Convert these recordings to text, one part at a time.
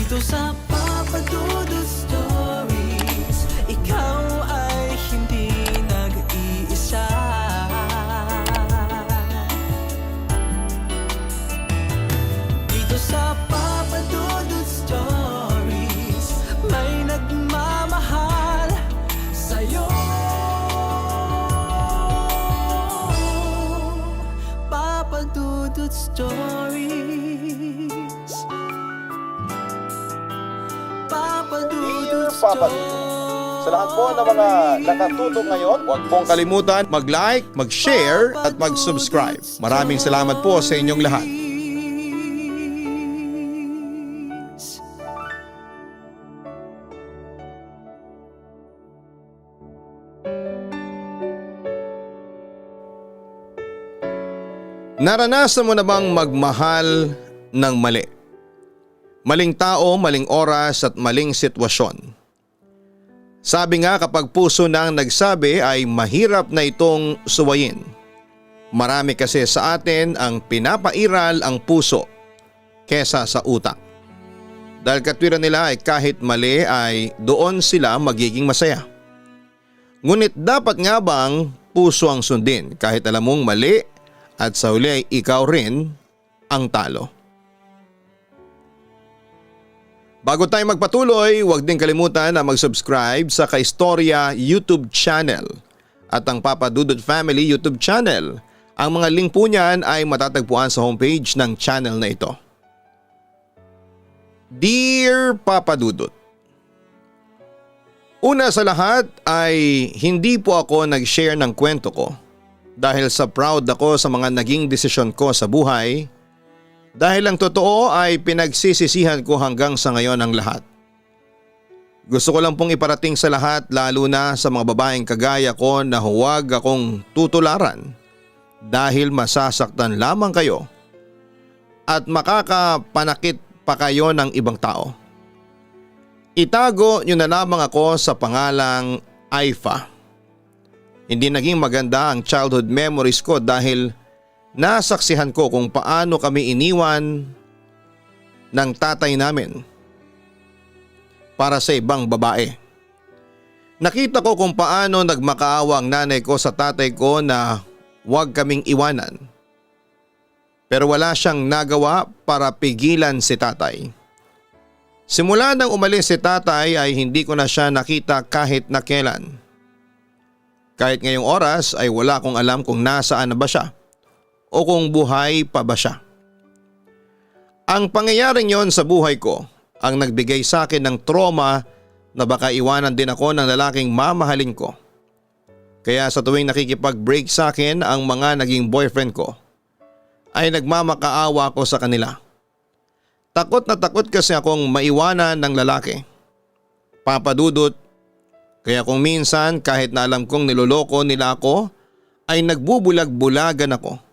Dito sa Papa Dudut Stories, ikaw ay hindi nag-iisa. Dito sa Papa Dudut Stories, may nagmamahal sa'yo. Papa Dudut Stories, Papa Dudut Papa Dudut. Sa lahat po ng mga nakatutok ngayon, huwag pong kalimutan mag-like, mag-share at mag-subscribe. Maraming salamat po sa inyong lahat. Naranasan mo na bang magmahal ng mali? Maling tao, maling oras at maling sitwasyon. Sabi nga kapag puso nang nagsabi ay mahirap na itong suwayin. Marami kasi sa atin ang pinapairal ang puso kesa sa utak. Dahil katwiran nila ay kahit mali ay doon sila magiging masaya. Ngunit dapat nga bang puso ang sundin kahit alam mong mali at sa huli ay ikaw rin ang talo? Bago tayo magpatuloy, huwag din kalimutan na mag-subscribe sa Kaistorya YouTube channel at ang Papa Dudut Family YouTube channel. Ang mga link po niyan ay matatagpuan sa homepage ng channel na ito. Dear Papa Dudut, una sa lahat ay hindi po ako nag-share ng kwento ko dahil sa proud ako sa mga naging desisyon ko sa buhay. Dahil ang totoo ay pinagsisisihan ko hanggang sa ngayon ang lahat. Gusto ko lang pong iparating sa lahat lalo na sa mga babaeng kagaya ko na huwag akong tutularan dahil masasaktan lamang kayo at makakapanakit pa kayo ng ibang tao. Itago nyo na lamang ako sa pangalang Aifa. Hindi naging maganda ang childhood memories ko dahil nasaksihan ko kung paano kami iniwan ng tatay namin para sa ibang babae. Nakita ko kung paano nagmakaawa ang nanay ko sa tatay ko na huwag kaming iwanan. Pero wala siyang nagawa para pigilan si tatay. Simula nang umalis si tatay ay hindi ko na siya nakita kahit na kailan. Kahit ngayong oras ay wala akong alam kung nasaan na ba siya o kung buhay pa ba siya. Ang pangyayaring yon sa buhay ko ang nagbigay sa akin ng trauma na baka iwanan din ako ng lalaking mamahalin ko. Kaya sa tuwing nakikipag-break sa akin ang mga naging boyfriend ko ay nagmamakaawa ko sa kanila. Takot na takot kasi akong maiwanan ng lalaki. Papa Dudut, kaya kung minsan kahit na alam kong niloloko nila ako ay nagbubulag-bulagan ako.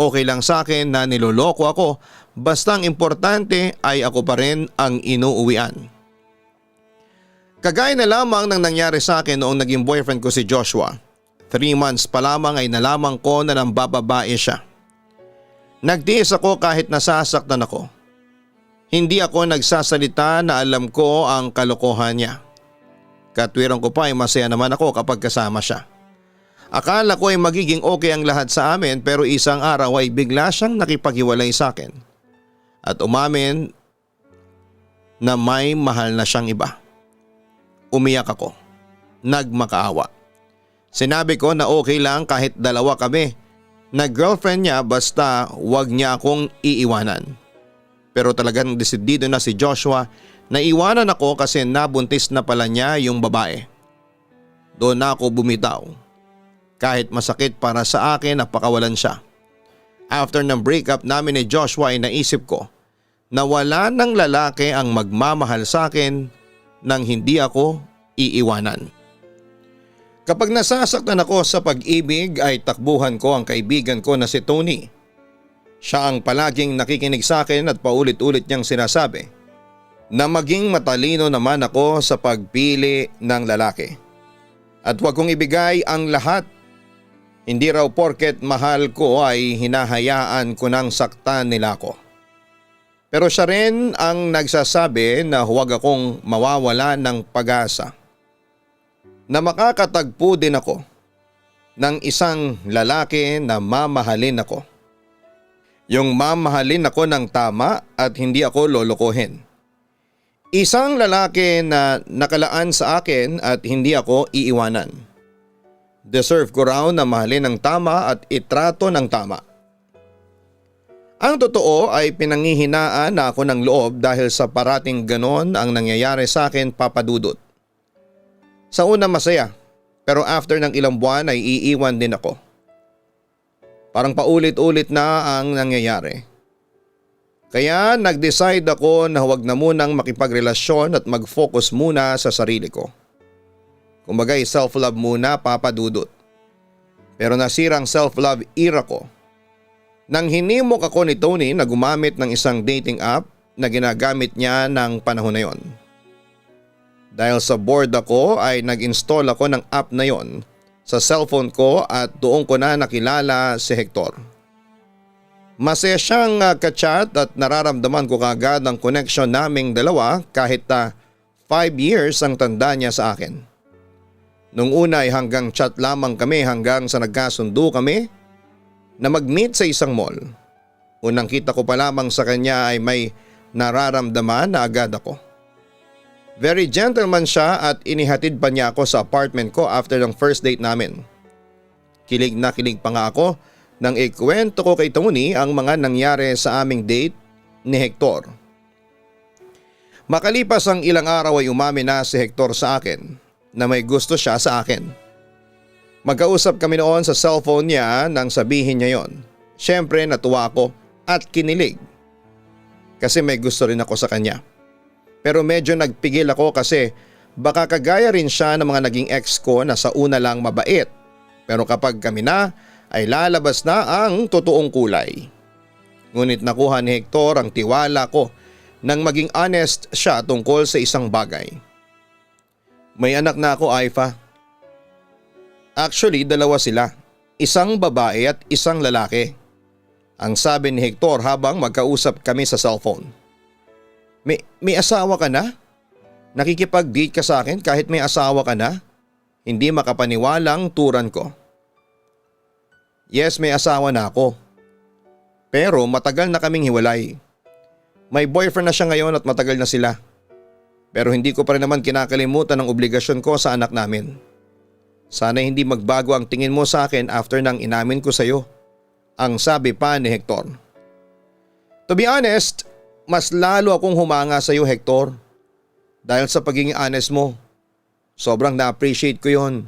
Okay lang sa akin na niloloko ako basta ang importante ay ako pa rin ang inuuwian. Kagaya na lamang ng nangyari sa akin noong naging boyfriend ko si Joshua. 3 months pa lamang ay nalaman ko na nambababae siya. Nagtiis ako kahit nasasaktan ako. Hindi ako nagsasalita na alam ko ang kalokohan niya. Katwiran ko pa ay masaya naman ako kapag kasama siya. Akala ko ay magiging okay ang lahat sa amin pero isang araw ay bigla siyang nakipaghiwalay sa akin. At umamin na may mahal na siyang iba. Umiyak ako. Nagmakaawa. Sinabi ko na okay lang kahit dalawa kami na girlfriend niya basta wag niya akong iiwanan. Pero talagang desidido na si Joshua na iwanan ako kasi nabuntis na pala niya yung babae. Doon na ako bumitaw. Kahit masakit para sa akin na pakawalan siya. After ng breakup namin ni Joshua ay naisip ko na wala ng lalaki ang magmamahal sa akin nang hindi ako iiwanan. Kapag nasasaktan ako sa pag-ibig ay takbuhan ko ang kaibigan ko na si Tony. Siya ang palaging nakikinig sa akin at paulit-ulit niyang sinasabi na maging matalino naman ako sa pagpili ng lalaki. At huwag kong ibigay ang lahat. Hindi raw porket mahal ko ay hinahayaan ko nang saktan nila ko. Pero siya rin ang nagsasabi na huwag akong mawawala ng pag-asa. Na makakatagpo din ako ng isang lalaki na mamahalin ako. Yung mamahalin ako ng tama at hindi ako lolokohin. Isang lalaki na nakalaan sa akin at hindi ako iiwanan. Deserve ko raw na mahalin ng tama at itrato ng tama. Ang totoo ay pinanghihinaan na ako ng loob dahil sa parating ganon ang nangyayari sa akin, Papa Dudut. Sa una masaya, pero after ng ilang buwan ay iiwan din ako. Parang paulit-ulit na ang nangyayari. Kaya nag-decide ako na huwag na munang makipagrelasyon at mag-focus muna sa sarili ko. Kumbagay self-love muna, Papa Dudut. Pero nasirang self-love era ko nang hinimok ako ni Tony na gumamit ng isang dating app na ginagamit niya ng panahon na yon. Dahil sa bored ako ay nag-install ako ng app na yon sa cellphone ko at doon ko na nakilala si Hector. Masaya siyang ka-chat at nararamdaman ko kagad ang connection naming dalawa kahit 5 years ang tanda niya sa akin. Nung una ay hanggang chat lamang kami hanggang sa nagkasundo kami na mag-meet sa isang mall. Unang kita ko pa lamang sa kanya ay may nararamdaman na agad ako. Very gentleman siya at inihatid pa niya ako sa apartment ko after ng first date namin. Kilig na kilig pa nga ako nang ikwento ko kay Tony ang mga nangyari sa aming date ni Hector. Makalipas ang ilang araw ay umamin na si Hector sa akin na may gusto siya sa akin. Magkausap kami noon sa cellphone niya nang sabihin niya yon. Siyempre natuwa ako at kinilig. Kasi may gusto rin ako sa kanya. Pero medyo nagpigil ako kasi baka kagaya rin siya ng mga naging ex ko na sa una lang mabait. Pero kapag kami na ay lalabas na ang totoong kulay. Ngunit nakuha ni Hector ang tiwala ko nang maging honest siya tungkol sa isang bagay. May anak na ako, Aifa. Actually, dalawa sila. Isang babae at isang lalaki. Ang sabi ni Hector habang magkausap kami sa cellphone. May asawa ka na? Nakikipag-date ka sa akin kahit may asawa ka na? Hindi makapaniwalang turan ko. Yes, may asawa na ako. Pero matagal na kaming hiwalay. May boyfriend na siya ngayon at matagal na sila. Pero hindi ko pa rin naman kinakalimutan ang obligasyon ko sa anak namin. Sana hindi magbago ang tingin mo sa akin after nang inamin ko sa iyo. Ang sabi pa ni Hector. To be honest, mas lalo akong humanga sa iyo, Hector. Dahil sa pagiging honest mo. Sobrang na-appreciate ko yon.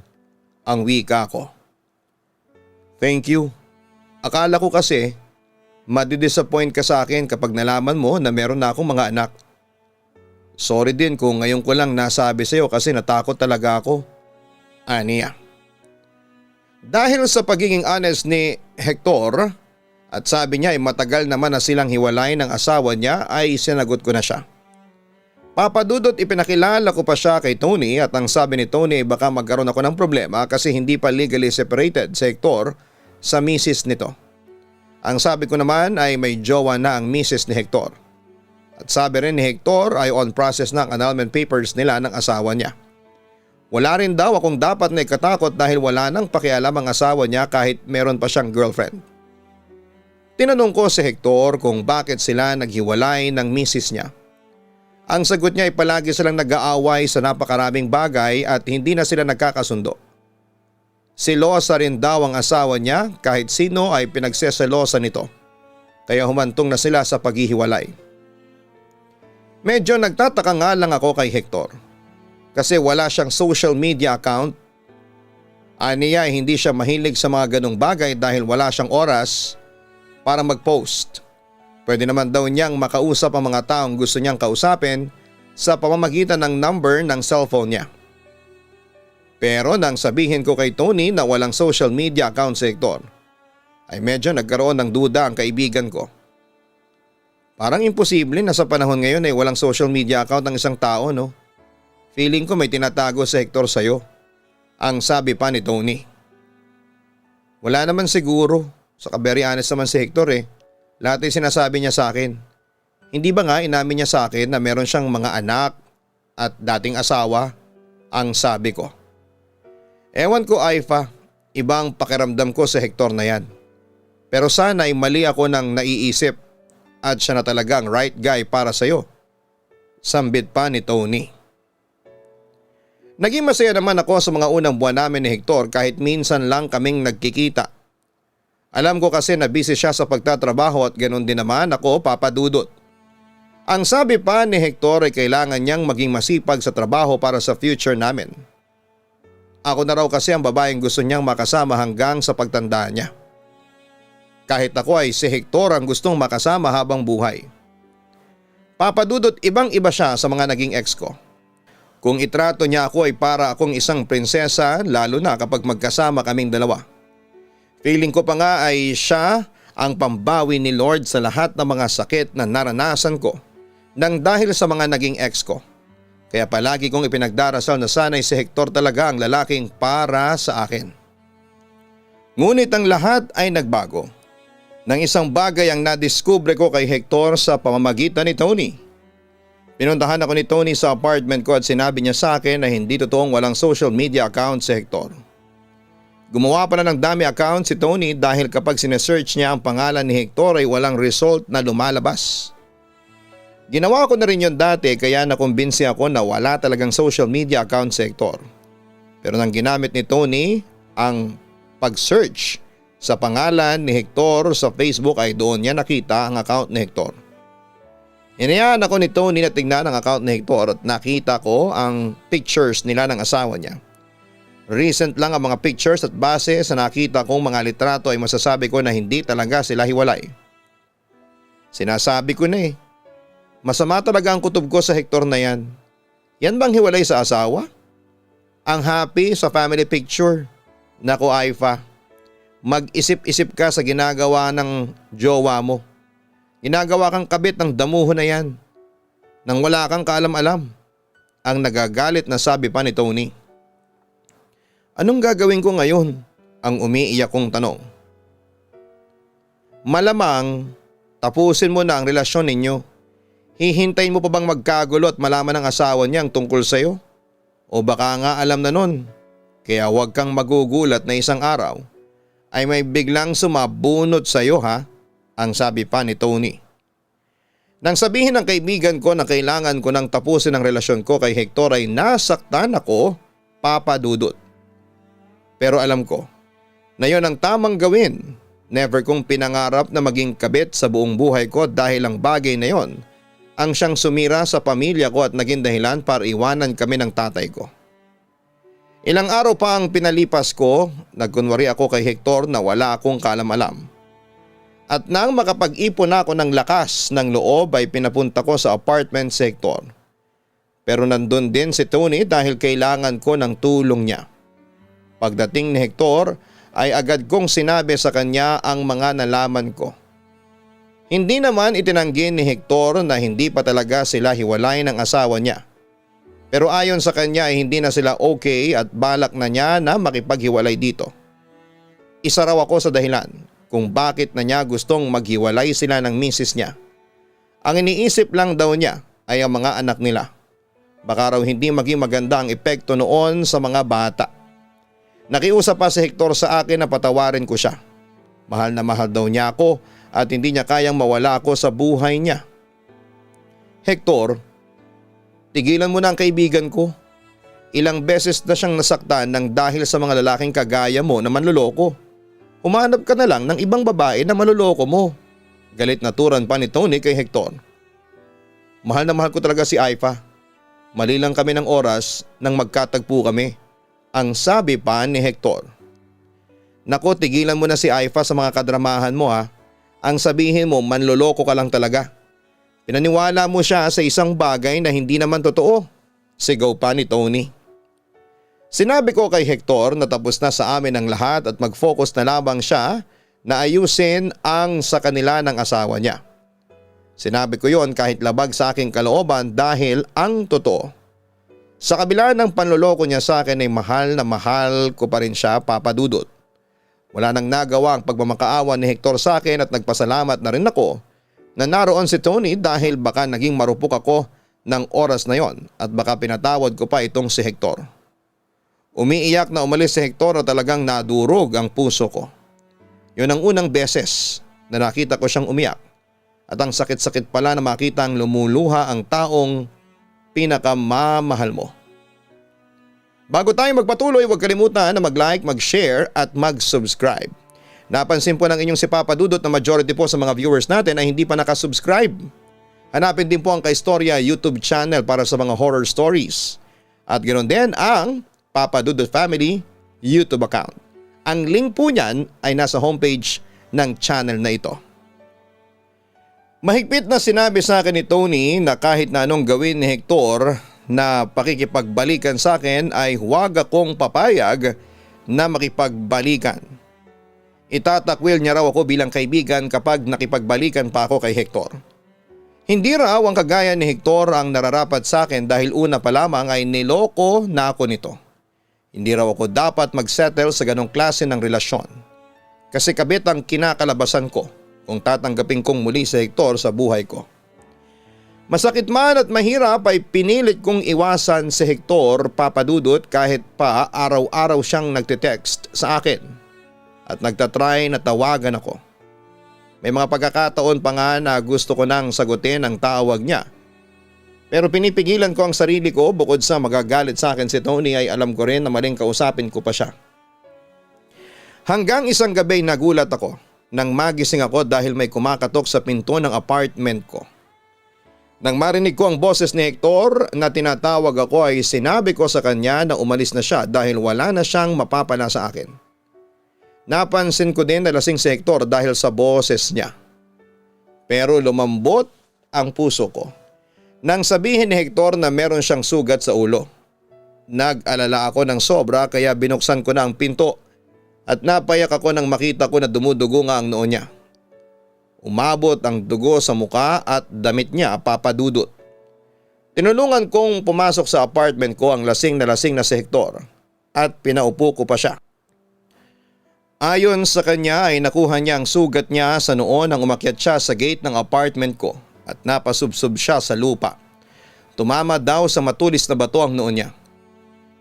Ang wika ko. Thank you. Akala ko kasi madidisappoint ka sa akin kapag nalaman mo na meron na akong mga anak. Sorry din kung ngayon ko lang nasabi sa iyo kasi natakot talaga ako. Aniya. Dahil sa pagiging honest ni Hector at sabi niya ay matagal naman na silang hiwalay ng asawa niya ay sinagot ko na siya. Papa Dudut, ipinakilala ko pa siya kay Tony at ang sabi ni Tony ay baka magkaroon ako ng problema kasi hindi pa legally separated si Hector sa misis nito. Ang sabi ko naman ay may jowa na ang misis ni Hector. At sabi rin ni Hector ay on process ng annulment papers nila ng asawa niya. Wala rin daw akong dapat na ikatakot dahil wala nang pakialam ang asawa niya kahit meron pa siyang girlfriend. Tinanong ko si Hector kung bakit sila naghiwalay ng misis niya. Ang sagot niya ay palagi silang nag-aaway sa napakaraming bagay at hindi na sila nagkakasundo. Selosa rin daw ang asawa niya kahit sino ay pinagseselosa nito. Kaya humantong na sila sa paghihiwalay. Medyo nagtataka nga lang ako kay Hector. Kasi wala siyang social media account. Aniya ay hindi siya mahilig sa mga ganong bagay dahil wala siyang oras para mag-post. Pwede naman daw niyang makausap ang mga taong gusto niyang kausapin sa pamamagitan ng number ng cellphone niya. Pero nang sabihin ko kay Tony na walang social media account si Hector, ay medyo nagkaroon ng duda ang kaibigan ko. Parang imposible na sa panahon ngayon ay walang social media account ng isang tao, no? Feeling ko may tinatago si Hector sa'yo. Ang sabi pa ni Tony. Wala naman siguro. Saka very honest naman si Hector eh. Lahat ay sinasabi niya sa akin. Hindi ba nga inamin niya sa akin na meron siyang mga anak at dating asawa? Ang sabi ko. Ewan ko Aifa, ibang pakiramdam ko sa Hector na yan. Pero sana ay mali ako nang naiisip at siya na talagang right guy para sa'yo. Sambit pa ni Tony. Naging masaya naman ako sa mga unang buwan namin ni Hector kahit minsan lang kaming nagkikita. Alam ko kasi na busy siya sa pagtatrabaho at ganoon din naman ako, Papa Dudut. Ang sabi pa ni Hector ay kailangan niyang maging masipag sa trabaho para sa future namin. Ako na raw kasi ang babaeng gusto niyang makasama hanggang sa pagtanda niya. Kahit ako ay si Hector ang gustong makasama habang buhay. Papa Dudut, ibang iba siya sa mga naging ex ko. Kung itrato niya ako ay para akong isang prinsesa lalo na kapag magkasama kaming dalawa. Feeling ko pa nga ay siya ang pambawi ni Lord sa lahat ng mga sakit na naranasan ko nang dahil sa mga naging ex ko. Kaya palagi kong ipinagdarasal na sana'y si Hector talaga ang lalaking para sa akin. Ngunit ang lahat ay nagbago. Nang isang bagay ang nadiskubre ko kay Hector sa pamamagitan ni Tony. Pinuntahan ako ni Tony sa apartment ko at sinabi niya sa akin na hindi totoong walang social media account si Hector. Gumawa pala ng dami account si Tony dahil kapag sinesearch niya ang pangalan ni Hector ay walang result na lumalabas. Ginawa ko na rin yun dati kaya nakumbinsi ako na wala talagang social media account si Hector. Pero nang ginamit ni Tony ang pag-search sa pangalan ni Hector sa Facebook ay doon niya nakita ang account ni Hector. Inayaan ako ni Tony na tingnan ang account ni Hector at nakita ko ang pictures nila ng asawa niya. Recent lang ang mga pictures at base sa nakita kong mga litrato ay masasabi ko na hindi talaga sila hiwalay. Sinasabi ko na masama talaga ang kutob ko sa Hector na yan. Yan bang hiwalay sa asawa? Ang happy sa family picture? Naku Aifa, mag-isip-isip ka sa ginagawa ng jowa mo. Ginagawa kang kabit ng damuho na yan. Nang wala kang kaalam-alam. Ang nagagalit na sabi pa ni Tony. Anong gagawin ko ngayon? Ang umiiyak kong tanong. Malamang tapusin mo na ang relasyon ninyo. Hihintayin mo pa bang magkagulo at malaman ng asawa niya ang tungkol sa'yo? O baka nga alam na nun. Kaya huwag kang magugulat na isang araw ay may biglang sumabunot sa'yo ha? Ang sabi pa ni Tony. Nang sabihin ng kaibigan ko na kailangan ko nang tapusin ang relasyon ko kay Hector ay nasaktan ako, Papa Dudut. Pero alam ko na yon ang tamang gawin. Never kong pinangarap na maging kabit sa buong buhay ko dahil ang bagay na yon ang siyang sumira sa pamilya ko at naging dahilan para iwanan kami ng tatay ko. Ilang araw pa ang pinalipas ko, nagkunwari ako kay Hector na wala akong kaalam-alam. At nang makapag-ipon ako ng lakas ng loob ay pinapunta ko sa apartment si Hector. Pero nandun din si Tony dahil kailangan ko ng tulong niya. Pagdating ni Hector ay agad kong sinabi sa kanya ang mga nalaman ko. Hindi naman itinanggi ni Hector na hindi pa talaga sila hiwalay ng asawa niya. Pero ayon sa kanya ay hindi na sila okay at balak na niya na makipaghiwalay dito. Isa raw ako sa dahilan kung bakit na niya gustong maghiwalay sila ng misis niya. Ang iniisip lang daw niya ay ang mga anak nila. Baka raw hindi maging maganda ang epekto noon sa mga bata. Nakiusap pa si Hector sa akin na patawarin ko siya. Mahal na mahal daw niya ako at hindi niya kayang mawala ako sa buhay niya. Hector, tigilan mo na ang kaibigan ko. Ilang beses na siyang nasaktan ng dahil sa mga lalaking kagaya mo na manloloko. Humanap ka na lang ng ibang babae na manloloko mo. Galit na turan pa ni Tony kay Hector. Mahal na mahal ko talaga si Aifa. Mali lang kami ng oras nang magkatagpo kami. Ang sabi pa ni Hector. Naku, tigilan mo na si Aifa sa mga kadramahan mo ha. Ang sabihin mo manloloko ka lang talaga. Pinaniwala mo siya sa isang bagay na hindi naman totoo. Sigaw pa ni Tony. Sinabi ko kay Hector na tapos na sa amin ang lahat at mag-focus na lamang siya na ayusin ang sa kanila ng asawa niya. Sinabi ko yon kahit labag sa aking kalooban dahil ang totoo. Sa kabila ng panloloko niya sa akin ay mahal na mahal ko pa rin siya, Papa Dudut. Wala nang nagawa ang pagmamakaawa ni Hector sa akin at nagpasalamat na rin ako na naroon si Tony dahil baka naging marupok ako ng oras na yon at baka pinatawad ko pa itong si Hector. Umiiyak na umalis si Hector at talagang nadurog ang puso ko. Yun ang unang beses na nakita ko siyang umiyak at ang sakit-sakit pala na makita ang lumuluha ang taong pinakamamahal mo. Bago tayo magpatuloy, huwag kalimutan na mag-like, mag-share at mag-subscribe. Napansin po ng inyong si Papa Dudut na majority po sa mga viewers natin ay hindi pa nakasubscribe. Hanapin din po ang Kaistorya YouTube channel para sa mga horror stories. At ganoon din ang Papa Dudut Family YouTube account. Ang link po niyan ay nasa homepage ng channel na ito. Mahigpit na sinabi sa akin ni Tony na kahit na anong gawin ni Hector na pakikipagbalikan sa akin ay huwag akong papayag na makipagbalikan. Itatakwil niya raw ako bilang kaibigan kapag nakipagbalikan pa ako kay Hector. Hindi raw ang kagaya ni Hector ang nararapat sa akin dahil una pa lamang ay niloko na ako nito. Hindi raw ako dapat magsettle sa ganong klase ng relasyon. Kasi kabit ang kinakalabasan ko kung tatanggapin kong muli si Hector sa buhay ko. Masakit man at mahirap ay pinilit kong iwasan si Hector, Papa Dudut, kahit pa araw-araw siyang nagte-text sa akin at nagtatry na tawagan ako. May mga pagkakataon pa nga na gusto ko nang sagutin ang tawag niya. Pero pinipigilan ko ang sarili ko. Bukod sa magagalit sa akin si Tony ay alam ko rin na maling kausapin ko pa siya. Hanggang isang gabi nagulat ako nang magising ako dahil may kumakatok sa pinto ng apartment ko. Nang marinig ko ang boses ni Hector na tinatawag ako ay sinabi ko sa kanya na umalis na siya dahil wala na siyang mapapala sa akin. Napansin ko din na lasing si Hector dahil sa boses niya. Pero lumambot ang puso ko nang sabihin ni Hector na meron siyang sugat sa ulo. Nag-alala ako ng sobra kaya binuksan ko na ang pinto at napayak ako nang makita ko na dumudugo nga ang noo niya. Umabot ang dugo sa muka at damit niya, Papa Dudut. Tinulungan kong pumasok sa apartment ko ang lasing na si Hector at pinaupo ko pa siya. Ayon sa kanya ay nakuha niya ang sugat niya sa noo nang umakyat siya sa gate ng apartment ko at napasubsob siya sa lupa. Tumama daw sa matulis na bato ang noo niya.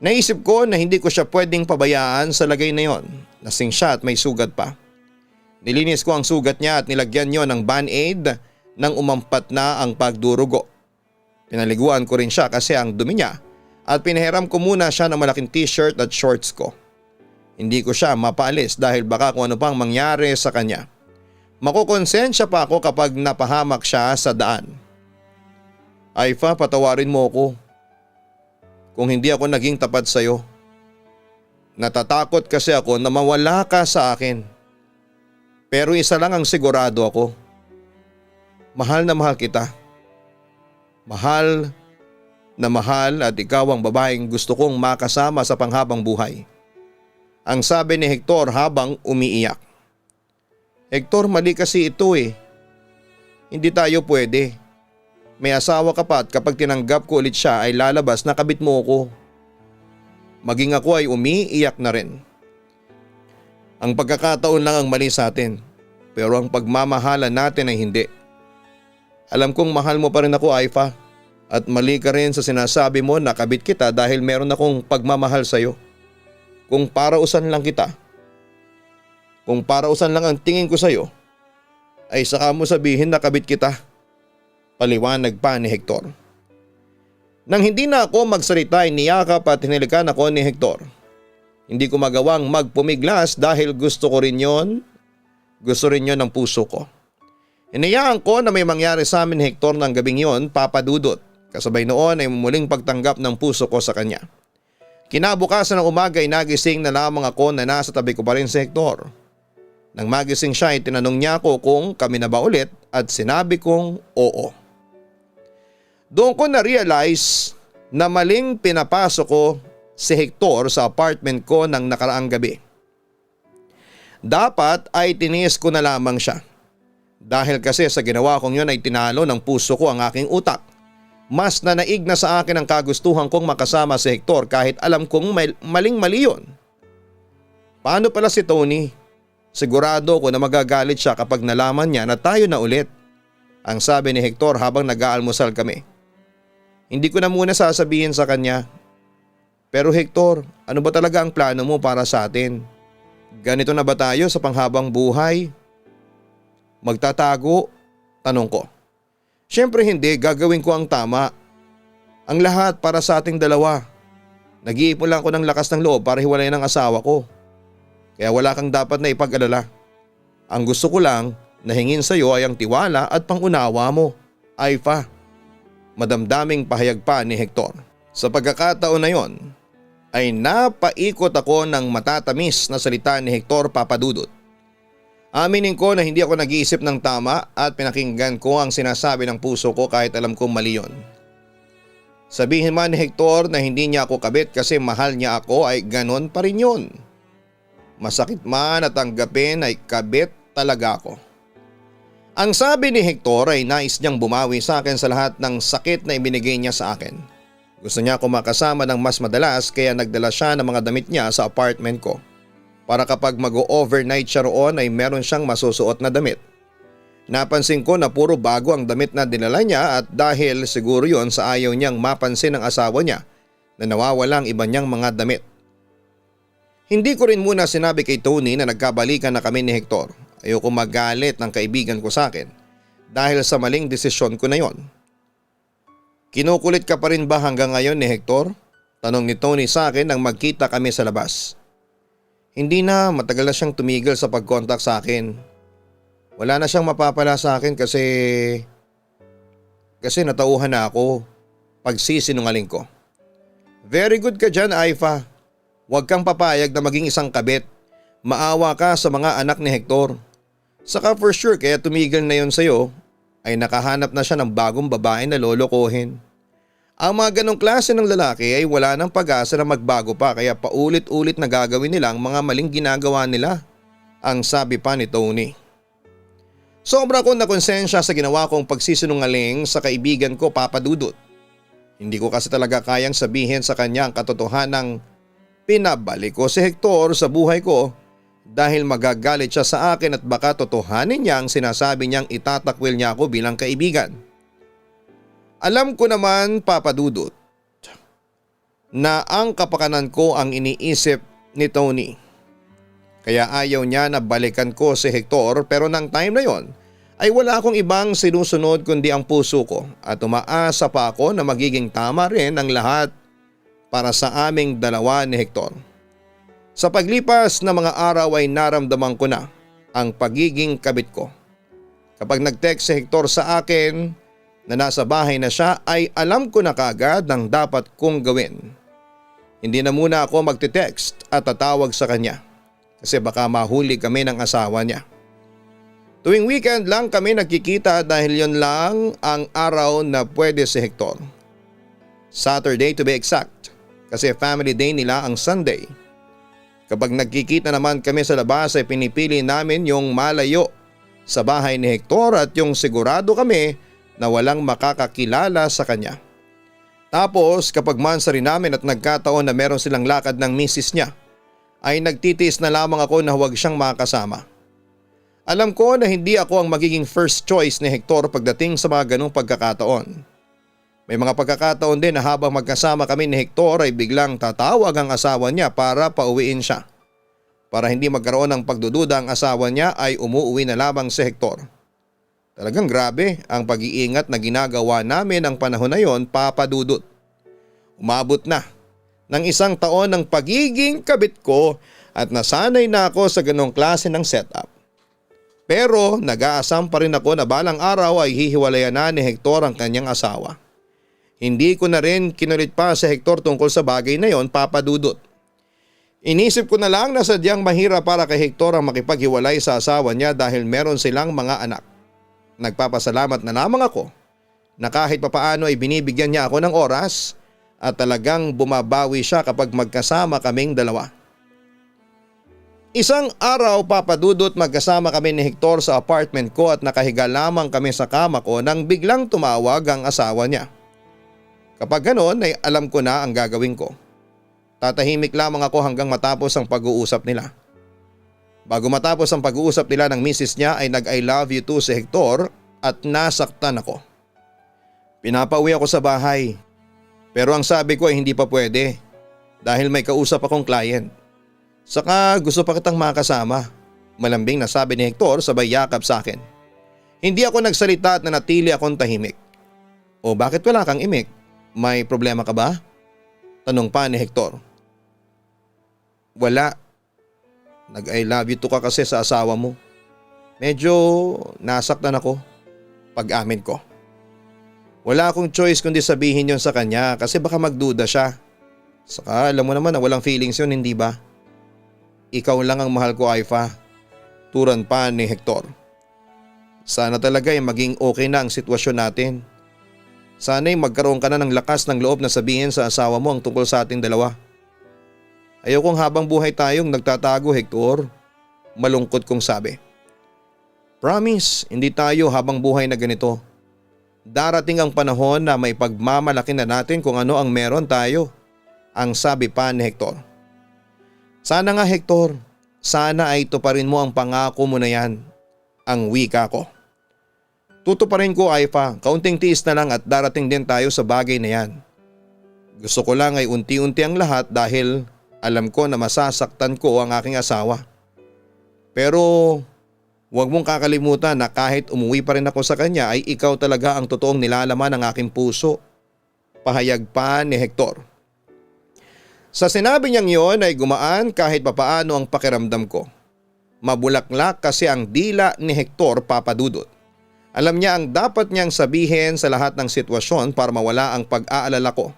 Naisip ko na hindi ko siya pwedeng pabayaan sa lagay na yon. Lasing siya at may sugat pa. Nilinis ko ang sugat niya at nilagyan niyo ng band-aid nang umampat na ang pagdurugo. Pinaliguan ko rin siya kasi ang dumi niya at pinahiram ko muna siya ng malaking t-shirt at shorts ko. Hindi ko siya mapaalis dahil baka kung ano pang mangyari sa kanya. Makukonsensya pa ako kapag napahamak siya sa daan. Aifa, patawarin mo ako kung hindi ako naging tapat sa iyo. Natatakot kasi ako na mawala ka sa akin. Pero isa lang ang sigurado ako. Mahal na mahal kita. Mahal na mahal at ikaw ang babaeng gusto kong makasama sa panghabang buhay. Ang sabi ni Hector habang umiiyak. Hector, mali kasi ito eh. Hindi tayo pwede. May asawa ka pa at kapag tinanggap ko ulit siya ay lalabas na kabit mo ako. Maging ako ay umiiyak na rin. Ang pagkakataon lang ang mali sa atin, pero ang pagmamahalan natin ay hindi. Alam kong mahal mo pa rin ako, Aifa, at mali ka rin sa sinasabi mo na kabit kita dahil meron akong pagmamahal sa iyo. Kung parausan lang kita, kung parausan lang ang tingin ko sa iyo, ay saka mo sabihin na kabit kita. Paliwanag pa ni Hector. Nang hindi na ako magsalita ay niyakap at hinilikan ako ni Hector. Hindi ko magawang magpumiglas dahil gusto rin yon ng puso ko. Inayaan ko na may mangyari sa amin ni Hector ng gabing yon, Papa Dudut. Kasabay noon ay muling pagtanggap ng puso ko sa kanya. Kinabukasan ng umaga ay nagising na lamang ako na nasa tabi ko pa rin si Hector. Nang magising siya ay tinanong niya ako kung kami na ba ulit at sinabi kong oo. Doon ko na-realize na maling pinapasok ko si Hector sa apartment ko ng nakaraang gabi. Dapat ay tiniis ko na lamang siya. Dahil kasi sa ginawa kong yun ay tinalo ng puso ko ang aking utak. Mas nanaig na sa akin ang kagustuhan kong makasama si Hector kahit alam kong maling-mali yun. Paano pala si Tony? Sigurado ko na magagalit siya kapag nalaman niya na tayo na ulit. Ang sabi ni Hector habang nag-aalmusal kami. Hindi ko na muna sasabihin sa kanya. Pero Hector, ano ba talaga ang plano mo para sa atin? Ganito na ba tayo sa panghabang buhay? Magtatago? Tanong ko. Siyempre hindi, gagawin ko ang tama. Ang lahat para sa ating dalawa. Nag-iipon lang ako ng lakas ng loob para hiwalayan ang asawa ko. Kaya wala kang dapat na ipag-alala. Ang gusto ko lang na hingin sa iyo ay ang tiwala at pangunawa mo, Aifa. Madamdaming pahayag pa ni Hector. Sa pagkakataon na yon, ay napaikot ako ng matatamis na salita ni Hector Papadudot. Aminin ko na hindi ako nag-iisip ng tama at pinakinggan ko ang sinasabi ng puso ko kahit alam kong mali yon. Sabihin man ni Hector na hindi niya ako kabit kasi mahal niya ako ay ganon pa rin yun. Masakit man at tanggapin ay kabit talaga ako. Ang sabi ni Hector ay nais niyang bumawi sa akin sa lahat ng sakit na ibinigay niya sa akin. Gusto niya ako makasama ng mas madalas kaya nagdala siya ng mga damit niya sa apartment ko. Para kapag mag-overnight siya roon ay meron siyang masusuot na damit. Napansin ko na puro bago ang damit na dinala niya at dahil siguro yon sa ayaw niyang mapansin ng asawa niya na nawawala ang iba niyang mga damit. Hindi ko rin muna sinabi kay Tony na nagkabalikan na kami ni Hector. Ayoko magalit ng kaibigan ko sa akin dahil sa maling desisyon ko na yon. Kinukulit ka pa rin ba hanggang ngayon ni Hector? Tanong ni Tony sa akin nang magkita kami sa labas. Hindi na, matagal na siyang tumigil sa pag-contact sa akin. Wala na siyang mapapala sa akin kasi natauhan na ako pagsisinungaling ko. Very good ka dyan, Aifa. Huwag kang papayag na maging isang kabit. Maawa ka sa mga anak ni Hector. Saka for sure kaya tumigil na yon sa'yo ay nakahanap na siya ng bagong babae na lolokohin. Ang mga ganong klase ng lalaki ay wala ng pag-asa na magbago pa kaya paulit-ulit na gagawin nila ang mga maling ginagawa nila. Ang sabi pa ni Tony. Sobra ko na konsensya sa ginawa kong pagsisinungaling sa kaibigan ko Papadudot. Hindi ko kasi talaga kayang sabihin sa kanya ang katotohanang pinabalik ko si Hector sa buhay ko dahil magagalit siya sa akin at baka totohanin niya ang sinasabi niyang itatakwil niya ako bilang kaibigan. Alam ko naman Papadudot na ang kapakanan ko ang iniisip ni Tony. Kaya ayaw niya na balikan ko si Hector pero nang time na yon ay wala akong ibang sinusunod kundi ang puso ko at umaasa pa ako na magiging tama rin ang lahat para sa aming dalawa ni Hector. Sa paglipas na mga araw ay naramdaman ko na ang pagiging kabit ko. Kapag nag-text si Hector sa akin na nasa bahay na siya ay alam ko na kaagad ang dapat kong gawin. Hindi na muna ako magte-text at tatawag sa kanya. Kasi baka mahuli kami ng asawa niya. Tuwing weekend lang kami nagkikita dahil yon lang ang araw na pwede si Hector. Saturday to be exact kasi family day nila ang Sunday. Kapag nagkikita naman kami sa labas ay pinipili namin yung malayo sa bahay ni Hector at yung sigurado kami na walang makakakilala sa kanya. Tapos kapag mansa rin namin at nagkataon na meron silang lakad ng misis niya, ay nagtitiis na lamang ako na huwag siyang makasama. Alam ko na hindi ako ang magiging first choice ni Hector pagdating sa mga ganong pagkakataon. May mga pagkakataon din na habang magkasama kami ni Hector ay biglang tatawag ang asawa niya para pauwiin siya. Para hindi magkaroon ng pagdududa ang asawa niya ay umuwi na lamang si Hector. Talagang grabe ang pag-iingat na ginagawa namin ang panahon na yon, Papadudot. Umabot na ng 1 taon ng pagiging kabit ko at nasanay na ako sa ganong klase ng setup. Pero nag-aasam pa rin ako na balang araw ay hihiwalayan na ni Hector ang kanyang asawa. Hindi ko na rin kinulit pa si Hector tungkol sa bagay na yon, Papadudot. Inisip ko na lang na sadyang mahirap para kay Hector ang makipaghiwalay sa asawa niya dahil meron silang mga anak. Nagpapasalamat na lamang ako na kahit papaano ay binibigyan niya ako ng oras at talagang bumabawi siya kapag magkasama kaming dalawa. Isang araw, Papadudot, magkasama kami ni Hector sa apartment ko at nakahiga lamang kami sa kama ko nang biglang tumawag ang asawa niya. Kapag ganoon ay alam ko na ang gagawin ko. Tatahimik lamang ako hanggang matapos ang pag-uusap nila. Bago matapos ang pag-uusap nila ng misis niya ay nag-I love you too si Hector at nasaktan ako. Pinapauwi ako sa bahay. Pero ang sabi ko ay hindi pa pwede dahil may kausap akong client. Saka gusto pa kitang makasama. Malambing na sabi ni Hector sabay yakap sa akin. Hindi ako nagsalita at nanatili akong tahimik. O bakit wala kang imik? May problema ka ba? Tanong pa ni Hector. Wala. Nag-I love you to ka kasi sa asawa mo. Medyo nasaktan ako. Pag-amin ko. Wala akong choice kundi sabihin yon sa kanya kasi baka magduda siya. Saka alam mo naman na walang feelings yun, hindi ba? Ikaw lang ang mahal ko, Aifa. Turan pa ni Hector. Sana talaga ay maging okay na ang sitwasyon natin. Sana ay magkaroon ka na ng lakas ng loob na sabihin sa asawa mo ang tungkol sa ating dalawa. Ayokong habang buhay tayong nagtatago, Hector. Malungkot kong sabi. Promise, hindi tayo habang buhay na ganito. Darating ang panahon na may pagmamalaki na natin kung ano ang meron tayo. Ang sabi pa ni Hector. Sana nga, Hector. Sana ay tuparin mo ang pangako mo na yan. Ang wika ko. Tutuparin ko, Aifa. Kaunting tiis na lang at darating din tayo sa bagay na yan. Gusto ko lang ay unti-unti ang lahat dahil alam ko na masasaktan ko ang aking asawa. Pero huwag mong kakalimutan na kahit umuwi pa rin ako sa kanya ay ikaw talaga ang totoong nilalaman ng aking puso. Pahayag pa ni Hector. Sa sinabi niyang yon ay gumaan kahit papaano ang pakiramdam ko. Mabulaklak kasi ang dila ni Hector, Papa Dudut. Alam niya ang dapat niyang sabihin sa lahat ng sitwasyon para mawala ang pag-aalala ko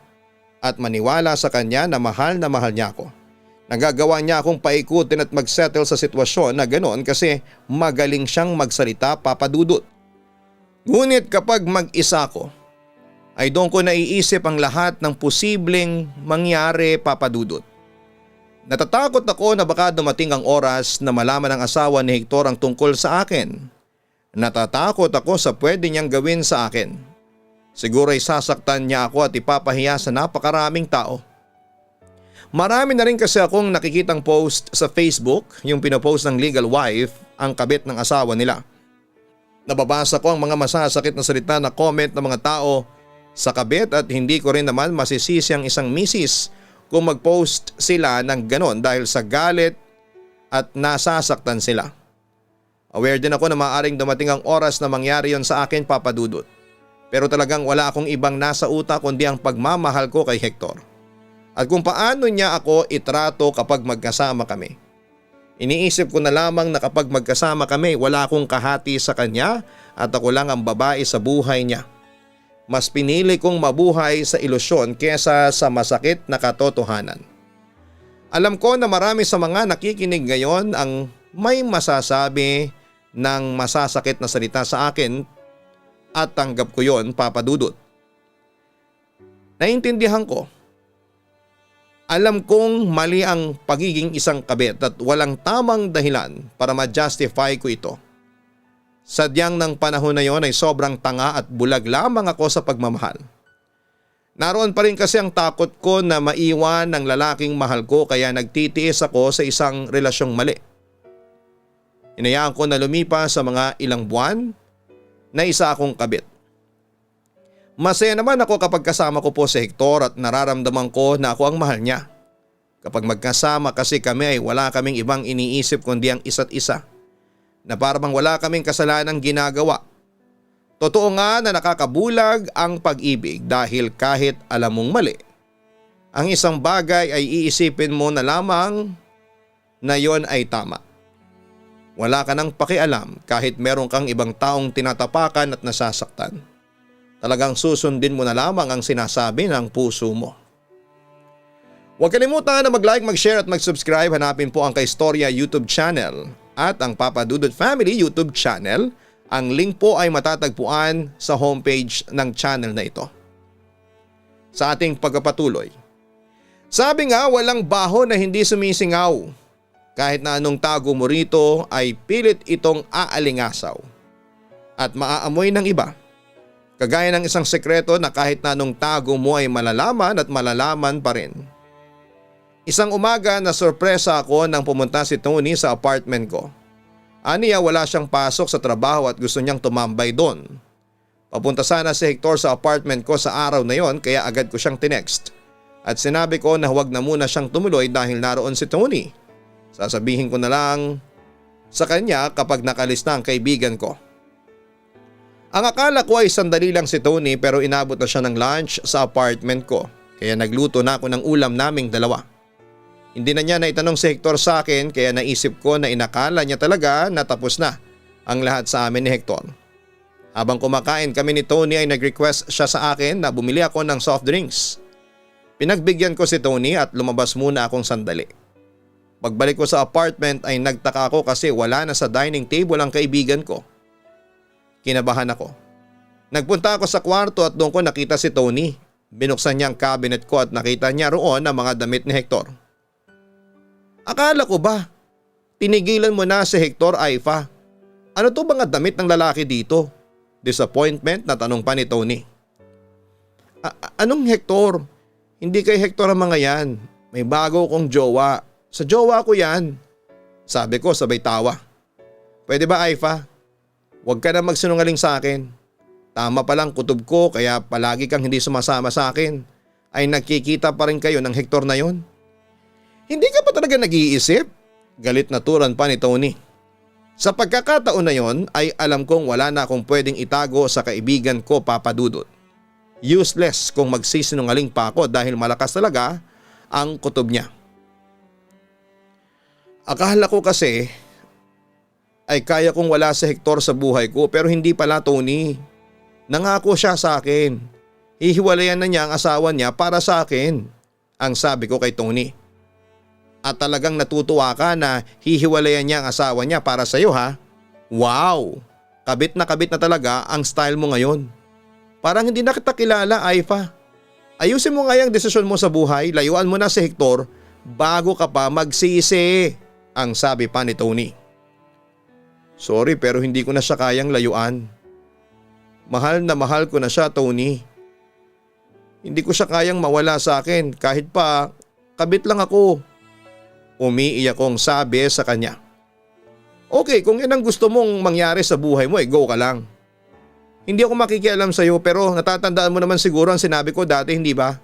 at maniwala sa kanya na mahal niya ako. Nagagawa niya akong paikutin at magsettle sa sitwasyon na ganoon kasi magaling siyang magsalita, Papa Dudut. Ngunit kapag mag-isa ko, ay doon ko naiisip ang lahat ng posibleng mangyari, Papa Dudut. Natatakot ako na baka dumating ang oras na malaman ng asawa ni Hector ang tungkol sa akin. Natatakot ako sa pwede niyang gawin sa akin. Siguro ay sasaktan niya ako at ipapahiya sa napakaraming tao. Marami na rin kasi akong nakikitang post sa Facebook, yung pinopost ng legal wife, ang kabit ng asawa nila. Nababasa ko ang mga masasakit na salita na comment ng mga tao sa kabit at hindi ko rin naman masisisi ang isang misis kung mag-post sila ng ganon dahil sa galit at nasasaktan sila. Aware din ako na maaaring dumating ang oras na mangyari yon sa akin, Papa Dudut. Pero talagang wala akong ibang nasa utak kundi ang pagmamahal ko kay Hector. At kung paano niya ako itrato kapag magkasama kami. Iniisip ko na lamang na kapag magkasama kami wala akong kahati sa kanya at ako lang ang babae sa buhay niya. Mas pinili kong mabuhay sa ilusyon kesa sa masakit na katotohanan. Alam ko na marami sa mga nakikinig ngayon ang may masasabi ng masasakit na salita sa akin at tanggap ko yon, Papa Dudut. Naintindihan ko. Alam kong mali ang pagiging isang kabit at walang tamang dahilan para ma-justify ko ito. Sadyang ng panahon na yon ay sobrang tanga at bulag lamang ako sa pagmamahal. Naroon pa rin kasi ang takot ko na maiwan ng lalaking mahal ko kaya nagtitiis ako sa isang relasyong mali. Hinayaan ko na lumipas sa mga ilang buwan na isa akong kabit. Masaya naman ako kapag kasama ko po si Hector at nararamdaman ko na ako ang mahal niya. Kapag magkasama kasi kami ay wala kaming ibang iniisip kundi ang isa't isa. Na parang wala kaming kasalanang ginagawa. Totoo nga na nakakabulag ang pag-ibig dahil kahit alam mong mali, ang isang bagay ay iisipin mo na lamang na yon ay tama. Wala ka nang pakialam kahit meron kang ibang taong tinatapakan at nasasaktan. Talagang susundin mo na lamang ang sinasabi ng puso mo. Huwag kalimutan na mag-like, mag-share at mag-subscribe. Hanapin po ang Kaistorya YouTube channel at ang Papa Dudut Family YouTube channel. Ang link po ay matatagpuan sa homepage ng channel na ito. Sa ating pagpapatuloy. Sabi nga, walang baho na hindi sumisingaw. Kahit na anong tago mo rito ay pilit itong aalingasaw at maaamoy ng iba. Kagaya ng isang sekreto na kahit na anong tago mo ay malalaman at malalaman pa rin. Isang umaga na sorpresa ako nang pumunta si Tony sa apartment ko. Aniya wala siyang pasok sa trabaho at gusto niyang tumambay doon. Papunta sana si Hector sa apartment ko sa araw na yon kaya agad ko siyang tinext. At sinabi ko na huwag na muna siyang tumuloy dahil naroon si Tony. Sasabihin ko na lang sa kanya kapag nakalis na ang kaibigan ko. Ang akala ko ay sandali lang si Tony pero inabot na siya ng lunch sa apartment ko kaya nagluto na ako ng ulam naming dalawa. Hindi na niya naitanong si Hector sa akin kaya naisip ko na inakala niya talaga na tapos na ang lahat sa amin ni Hector. Habang kumakain kami ni Tony ay nag-request siya sa akin na bumili ako ng soft drinks. Pinagbigyan ko si Tony at lumabas muna akong sandali. Pagbalik ko sa apartment ay nagtaka ako kasi wala na sa dining table ang kaibigan ko. Kinabahan ako. Nagpunta ako sa kwarto at doon ko nakita si Tony. Binuksan niya ang cabinet ko at nakita niya roon ang mga damit ni Hector. Akala ko ba tinigilan mo na si Hector, Aifa? Ano to mga damit ng lalaki dito? Disappointment na tanong pa ni Tony. Anong Hector? Hindi kay Hector ang mga yan. May bago kong jowa. Sa jowa ko yan. Sabi ko sabay tawa. Pwede ba Aifa? Huwag ka na magsinungaling sa akin. Tama palang kutob ko kaya palagi kang hindi sumasama sa akin. Ay nagkikita pa rin kayo ng Hector na yon. Hindi ka pa talaga nag-iisip? Galit na turan pa ni Tony. Sa pagkakataon na yon ay alam kong wala na akong pwedeng itago sa kaibigan ko, Papa Dudut. Useless kung magsisinungaling pa ako dahil malakas talaga ang kutob niya. Akala ko kasi ay kaya kong wala si Hector sa buhay ko pero hindi pala, Tony. Nangako siya sa akin. Hihiwalayan na niya ang asawa niya para sa akin. Ang sabi ko kay Tony. At talagang natutuwa ka na hihiwalayan niya ang asawa niya para sa iyo, ha? Wow! Kabit na talaga ang style mo ngayon. Parang hindi na kita kilala, Aifa. Ayusin mo nga yung desisyon mo sa buhay, layuan mo na si Hector bago ka pa magsisi, ang sabi pa ni Tony. Sorry pero hindi ko na siya kayang layuan. Mahal na mahal ko na siya, Tony. Hindi ko siya kayang mawala sa akin kahit pa kabit lang ako. Umiiyak kong sabi sa kanya. Okay, kung yan ang gusto mong mangyari sa buhay mo, go ka lang. Hindi ako makikialam sa iyo pero natatandaan mo naman siguro ang sinabi ko dati, hindi ba?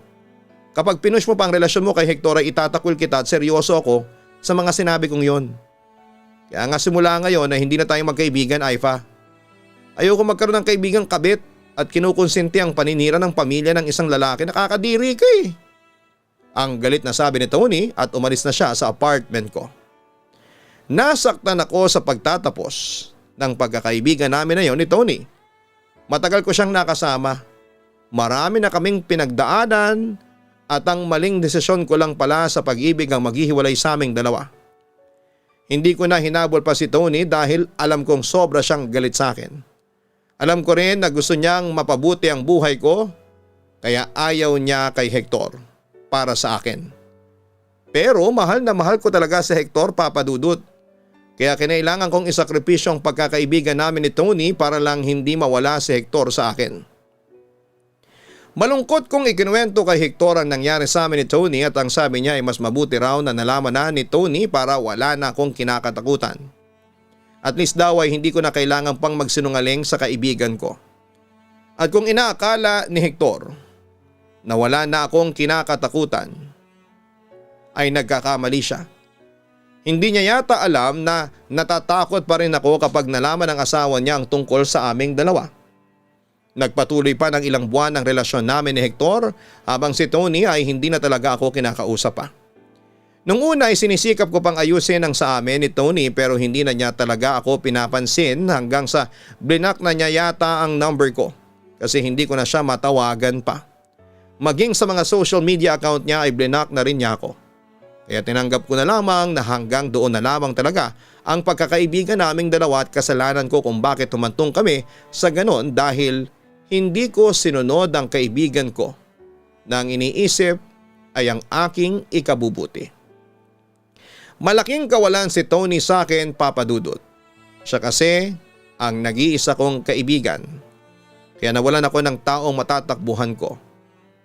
Kapag pinush mo pa ang relasyon mo kay Hector ay itatakwil kita at seryoso ako sa mga sinabi kong yon. Kaya nga simula ngayon na hindi na tayo magkaibigan, Aifa. Ayoko magkaroon ng kaibigang kabit at kinukonsinti ang paninira ng pamilya ng isang lalaki. Nakakadiri ka eh. Ang galit na sabi ni Tony at umalis na siya sa apartment ko. Nasaktan ako sa pagtatapos ng pagkakaibigan namin na yon ni Tony. Matagal ko siyang nakasama. Marami na kaming pinagdaanan at ang maling desisyon ko lang pala sa pag-ibig ang maghihiwalay sa aming dalawa. Hindi ko na hinabol pa si Tony dahil alam kong sobra siyang galit sa akin. Alam ko rin na gusto niyang mapabuti ang buhay ko kaya ayaw niya kay Hector para sa akin. Pero mahal na mahal ko talaga si Hector, Papa Dudut. Kaya kinailangan kong isakripisyo ang pagkakaibigan namin ni Tony para lang hindi mawala si Hector sa akin. Malungkot kong ikinuwento kay Hector ang nangyari sa amin ni Tony at ang sabi niya ay mas mabuti raw na nalaman na ni Tony para wala na akong kinakatakutan. At least daw ay hindi ko na kailangan pang magsinungaling sa kaibigan ko. At kung inaakala ni Hector na wala na akong kinakatakutan, ay nagkakamali siya. Hindi niya yata alam na natatakot pa rin ako kapag nalaman ng asawa niya ang tungkol sa aming dalawa. Nagpatuloy pa ng ilang buwan ang relasyon namin ni Hector habang si Tony ay hindi na talaga ako kinakausap pa. Nung una ay sinisikap ko pang ayusin ang sa amin ni Tony pero hindi na niya talaga ako pinapansin hanggang sa blinak na niya yata ang number ko kasi hindi ko na siya matawagan pa. Maging sa mga social media account niya ay blinak na rin niya ako. Kaya tinanggap ko na lamang na hanggang doon na lamang talaga ang pagkakaibigan naming dalawa at kasalanan ko kung bakit humantong kami sa ganon dahil hindi ko sinunod ang kaibigan ko na ang iniisip ay ang aking ikabubuti. Malaking kawalan si Tony sa akin, Papa Dudut. Siya kasi ang nag-iisa kong kaibigan. Kaya nawalan ako ng taong matatakbuhan ko.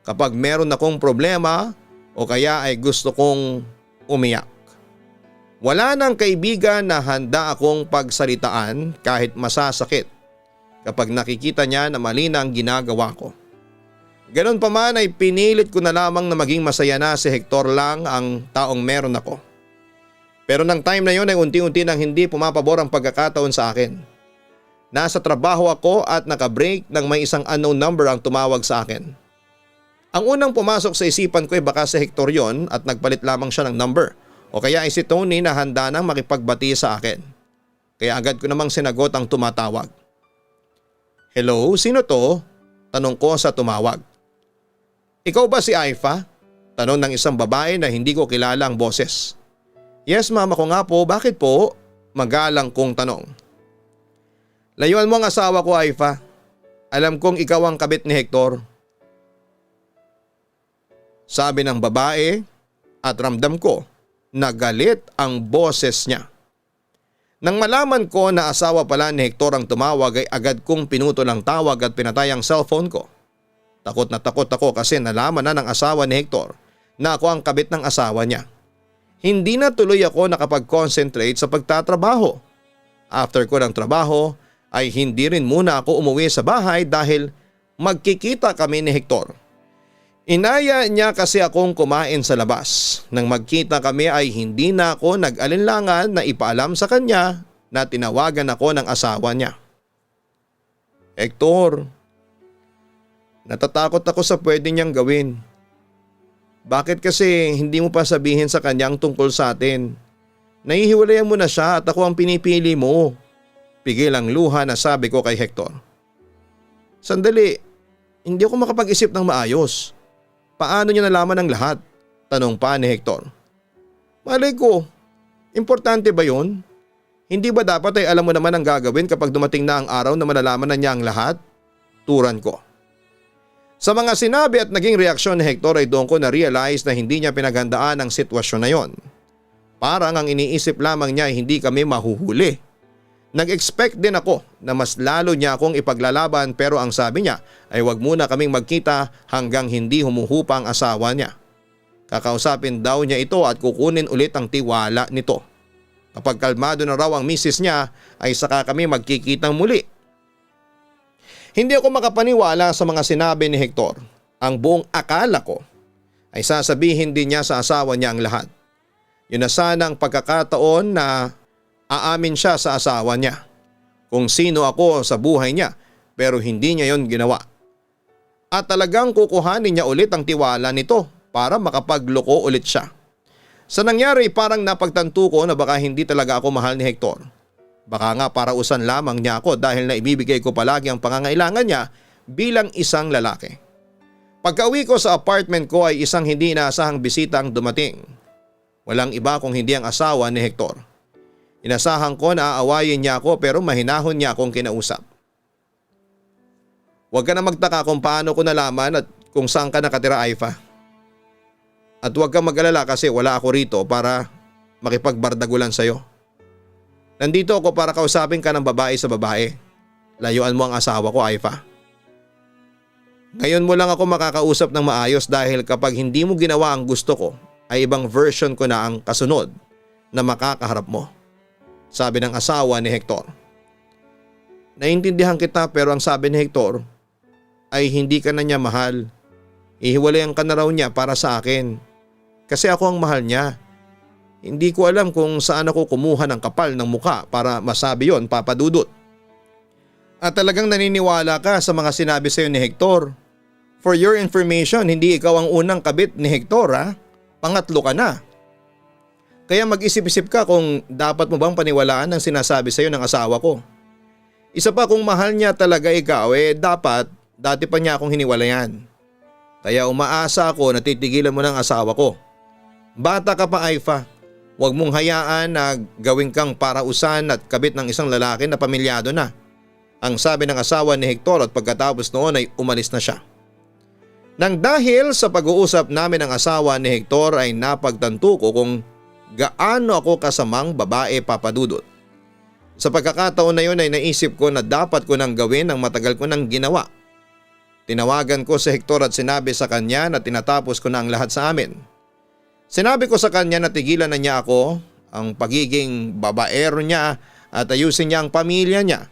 Kapag meron akong problema o kaya ay gusto kong umiyak. Wala nang kaibigan na handa akong pagsalitaan kahit masasakit kapag nakikita niya na mali na ang ginagawa ko. Ganon pa man ay pinilit ko na lamang na maging masaya na si Hector lang ang taong meron ako. Pero nang time na yon ay unti-unti nang hindi pumapabor ang pagkakataon sa akin. Nasa trabaho ako at nakabreak nang may isang unknown number ang tumawag sa akin. Ang unang pumasok sa isipan ko ay baka si Hector yon at nagpalit lamang siya ng number. O kaya ay si Tony na handa nang makipagbati sa akin. Kaya agad ko namang sinagot ang tumatawag. Hello, sino to? Tanong ko sa tumawag. Ikaw ba si Aifa? Tanong ng isang babae na hindi ko kilala ang boses. Yes ma'am, ako nga po. Bakit po? Magalang kong tanong. Layuan mo ang asawa ko, Aifa. Alam kong ikaw ang kabit ni Hector. Sabi ng babae at ramdam ko na galit ang boses niya. Nang malaman ko na asawa pala ni Hector ang tumawag ay agad kong pinutol ang tawag at pinatay ang cellphone ko. Takot na takot ako kasi nalaman na ng asawa ni Hector na ako ang kabit ng asawa niya. Hindi na tuloy ako nakapag-concentrate sa pagtatrabaho. After ko ng trabaho ay hindi rin muna ako umuwi sa bahay dahil magkikita kami ni Hector. Inaya niya kasi akong kumain sa labas. Nang magkita kami ay hindi na ako nag-alinlangan na ipaalam sa kanya na tinawagan ako ng asawa niya. Hector, natatakot ako sa pwede niyang gawin. Bakit kasi hindi mo pa sabihin sa kanyang tungkol sa atin? Nahihiwalayan mo na siya at ako ang pinipili mo. Pigil ang luha na sabi ko kay Hector. Sandali, hindi ako makapag-isip ng maayos. Paano niya nalaman ang lahat? Tanong pa ni Hector. Malay ko, importante ba yun? Hindi ba dapat ay alam mo naman ang gagawin kapag dumating na ang araw na malalaman na niya ang lahat? Turan ko. Sa mga sinabi at naging reaksyon ni Hector ay doon ko na-realize na hindi niya pinaghandaan ang sitwasyon na yon. Parang ang iniisip lamang niya ay hindi kami mahuhuli. Nag-expect din ako na mas lalo niya akong ipaglalaban pero ang sabi niya ay wag muna kaming magkita hanggang hindi humuhupa ang asawa niya. Kakausapin daw niya ito at kukunin ulit ang tiwala nito. Kapag kalmado na raw ang misis niya ay saka kami magkikitang muli. Hindi ako makapaniwala sa mga sinabi ni Hector. Ang buong akala ko ay sasabihin din niya sa asawa niya ang lahat. Yun na sana ang pagkakataon na aamin siya sa asawa niya kung sino ako sa buhay niya pero hindi niya yon ginawa. At talagang kukuhanin niya ulit ang tiwala nito para makapagloko ulit siya. Sa nangyari parang napagtanto ko na baka hindi talaga ako mahal ni Hector. Baka nga parausan lamang niya ako dahil naibibigay ko palagi ang pangangailangan niya bilang isang lalaki. Pagka-uwi ko sa apartment ko ay isang hindi inaasahang bisita ang dumating. Walang iba kung hindi ang asawa ni Hector. Inasahan ko na aawayin niya ako pero mahinahon niya akong kinausap. Huwag ka na magtaka kung paano ko nalaman at kung saan ka nakatira, Aifa. At huwag kang mag-alala kasi wala ako rito para makipagbardagulan sa'yo. Nandito ako para kausapin ka ng babae sa babae. Layuan mo ang asawa ko, Aifa. Ngayon mo lang ako makakausap ng maayos dahil kapag hindi mo ginawa ang gusto ko ay ibang version ko na ang kasunod na makakaharap mo. Sabi ng asawa ni Hector. Naintindihan kita pero ang sabi ni Hector ay hindi ka na niya mahal. Ihiwalayan ka na raw niya para sa akin. Kasi ako ang mahal niya. Hindi ko alam kung saan ako kumuha ng kapal ng muka para masabi yon, Papa Dudut. At talagang naniniwala ka sa mga sinabi sa iyo ni Hector. For your information, hindi ikaw ang unang kabit ni Hector, ha? Pangatlo ka na. Kaya mag-isip-isip ka kung dapat mo bang paniwalaan ang sinasabi sa iyo ng asawa ko. Isa pa, kung mahal niya talaga ikaw, dapat dati pa niya akong hiniwalayan. Kaya umaasa ako na titigilan mo ng asawa ko. Bata ka pa, Aifa. Huwag mong hayaan na gawin kang parausan at kabit ng isang lalaki na pamilyado na. Ang sabi ng asawa ni Hector at pagkatapos noon ay umalis na siya. Nang dahil sa pag-uusap namin ng asawa ni Hector ay napagtanto ko kung gaano ako kasamang babae, Papa Dudut. Sa pagkakataon na yun ay naisip ko na dapat ko nang gawin ang matagal ko nang ginawa. Tinawagan ko si Hector at sinabi sa kanya na tinatapos ko na ang lahat sa amin. Sinabi ko sa kanya na tigilan na niya ako ang pagiging babaero niya at ayusin niya ang pamilya niya.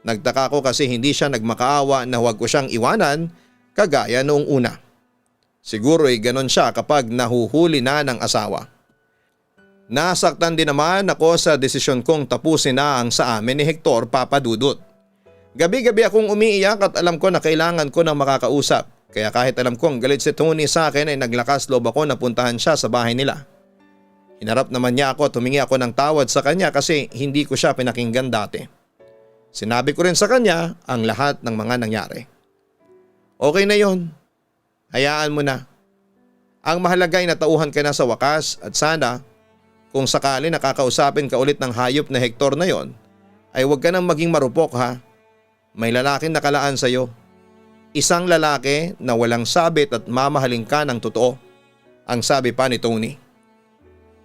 Nagtaka ko kasi hindi siya nagmakaawa na huwag ko siyang iwanan kagaya noong una. Siguro ay ganon siya kapag nahuhuli na ng asawa. Nasaktan din naman ako sa desisyon kong tapusin na ang sa amin ni Hector, Papa Dudut. Gabi-gabi akong umiiyak at alam ko na kailangan ko ng makakausap. Kaya kahit alam kong galit si Tony sa akin ay naglakas loob ako na puntahan siya sa bahay nila. Hinarap naman niya ako at humingi ako ng tawad sa kanya kasi hindi ko siya pinakinggan dati. Sinabi ko rin sa kanya ang lahat ng mga nangyari. Okay na yon. Hayaan mo na. Ang mahalaga ay natauhan ka na sa wakas at sana kung sakali nakakausapin ka ulit ng hayop na Hector na yon ay huwag ka nang maging marupok ha. May lalaking nakalaan sa iyo. Isang lalaki na walang sabit at mamahalin ka ng totoo, ang sabi pa ni Tony.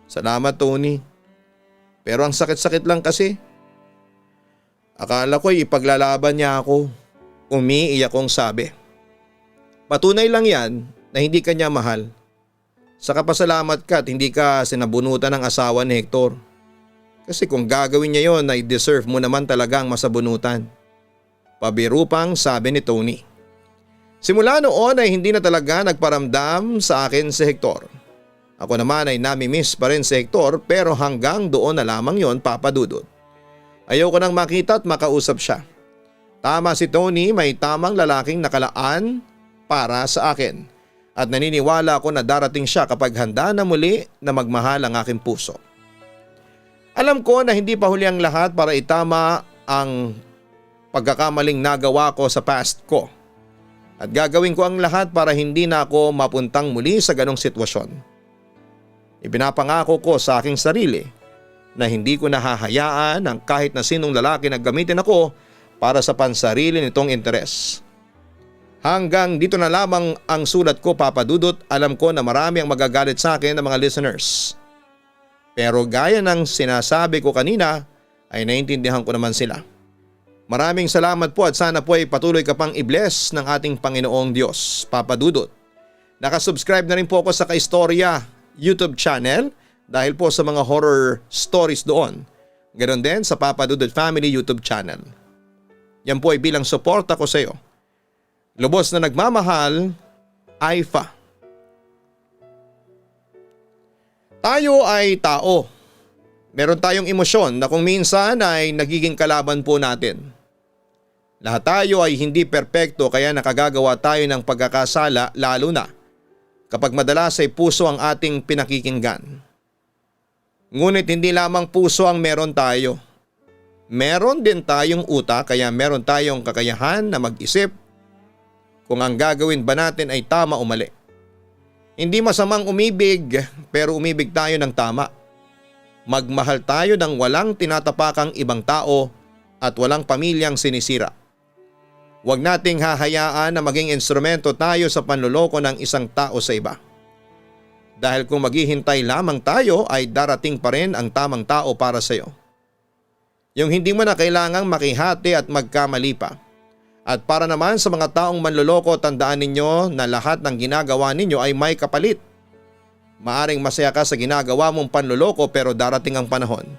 Salamat Tony. Pero ang sakit-sakit lang kasi. Akala ko'y ipaglalaban niya ako. Umiiyak kong sabi. Patunay lang yan na hindi ka niya mahal. Saka pasalamat ka at hindi ka sinabunutan ng asawa ni Hector. Kasi kung gagawin niya yon ay deserve mo naman talagang masabunutan. Pabiru pang sabi ni Tony. Simula noon ay hindi na talaga nagparamdam sa akin si Hector. Ako naman ay nami-miss pa rin si Hector pero hanggang doon na lamang yon, Papa Dudut. Ayoko nang makita at makausap siya. Tama si Tony, may tamang lalaking nakalaan para sa akin. At naniniwala ako na darating siya kapag handa na muli na magmahal ang aking puso. Alam ko na hindi pa huli ang lahat para itama ang pagkakamaling nagawa ko sa past ko. At gagawin ko ang lahat para hindi na ako mapuntang muli sa ganong sitwasyon. Ipinapangako ko sa aking sarili na hindi ko nahahayaan ang kahit na sinong lalaki na gamitin ako para sa pansarili nitong interes. Hanggang dito na lamang ang sulat ko, Papa Dudut. Alam ko na marami ang magagalit sa akin ng mga listeners. Pero gaya ng sinasabi ko kanina ay naiintindihan ko naman sila. Maraming salamat po at sana po ay patuloy ka pang i-bless ng ating Panginoong Diyos, Papa Dudut. Nakasubscribe na rin po ako sa Kaistorya YouTube channel dahil po sa mga horror stories doon. Ganon din sa Papa Dudut Family YouTube channel. Yan po ay bilang suporta ko sa iyo. Lubos na nagmamahal, Aifa. Tayo ay tao. Meron tayong emosyon na kung minsan ay nagiging kalaban po natin. Lahat tayo ay hindi perpekto kaya nakagagawa tayo ng pagkakasala lalo na kapag madalas ay puso ang ating pinakikinggan. Ngunit hindi lamang puso ang meron tayo. Meron din tayong utak kaya meron tayong kakayahan na mag-isip kung ang gagawin ba natin ay tama o mali. Hindi masamang umibig pero umibig tayo ng tama. Magmahal tayo ng walang tinatapakang ibang tao at walang pamilyang sinisira. Huwag nating hahayaan na maging instrumento tayo sa panloloko ng isang tao sa iba. Dahil kung maghihintay lamang tayo ay darating pa rin ang tamang tao para sa iyo. Yung hindi mo na kailangang makihati at magkamali pa. At para naman sa mga taong manloloko, tandaan ninyo na lahat ng ginagawa ninyo ay may kapalit. Maaring masaya ka sa ginagawa mong panloloko pero darating ang panahon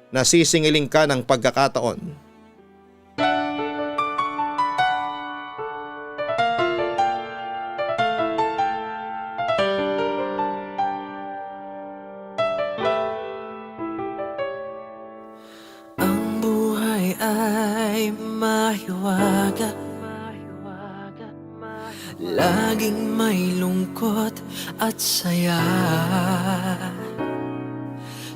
na sisingiling ka ng pagkakataon. Ang buhay ay mahiwaga, laging may lungkot at saya.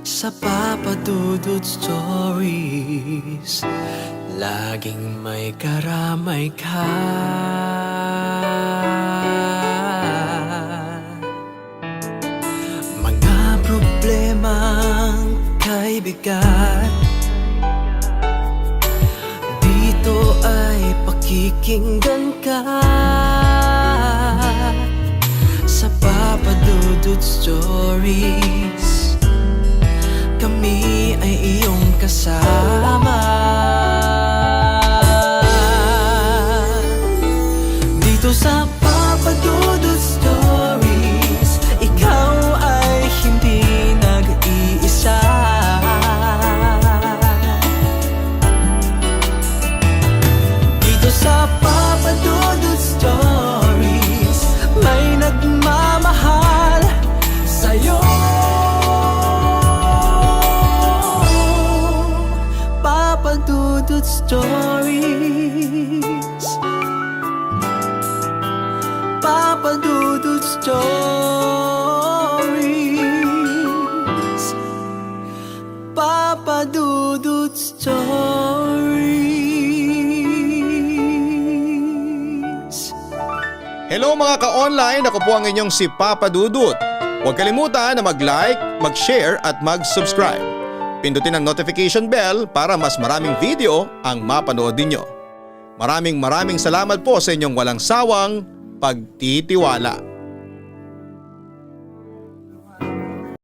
Sa Papa Dudut Stories, laging may karamay ka. Mga problemang kaibigan, dito ay pakikinggan ka. Sa Papa Dudut Stories, kami ay iyong kasama. Dito sa Papa Dudut Stories, ikaw ay hindi nag-iisa. Stories. Papa Dudut Stories. Papa Dudut Stories. Hello mga ka-online, ako po ang inyong si Papa Dudut. Huwag kalimutan na mag-like, mag-share at mag-subscribe. Pindutin ang notification bell para mas maraming video ang mapanood ninyo. Maraming salamat po sa inyong walang sawang pagtitiwala.